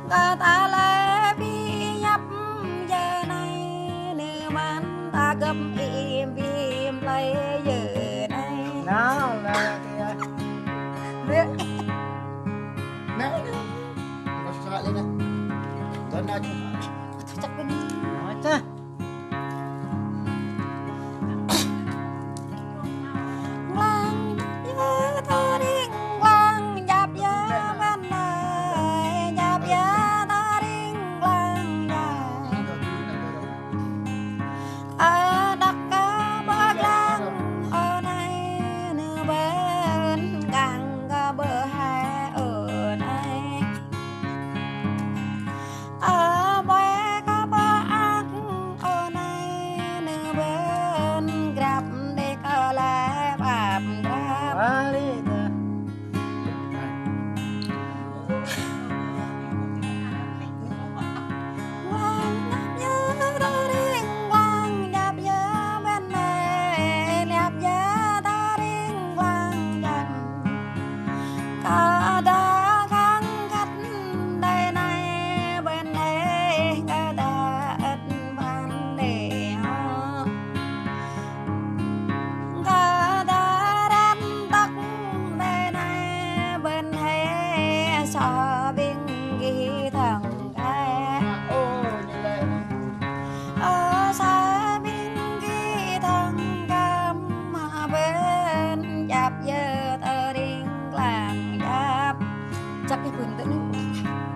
ta ta lê bi nhấp giờ này nửa man ta gầm im lấy giờ này nào là biết nè có sợ lên nè gần nào chắc bên nói cha lang nhớ ta đi lang nhấp nhớ bên này nhấp nhớ ta đi lang ở đất cá bờ lang ở này nửa bên càng bờ hai ở này ở bờ cá bờ ác ở này nửa bên gặp để có lại bạp gặp đi Quang nhớ ta đi quang nhấp nhớ bên này nhấp nhớ ta đi quang dần cả đã kháng khách đây này bên đây cả đã ít ban đề họ cả đã đánh tắc đây này bên đây so biên ghi thằng cái ô như vậy ở xa biên ghi thằng cam mà bên dạp giờ tờ điên làng dạp chắc cái quyền tựนึก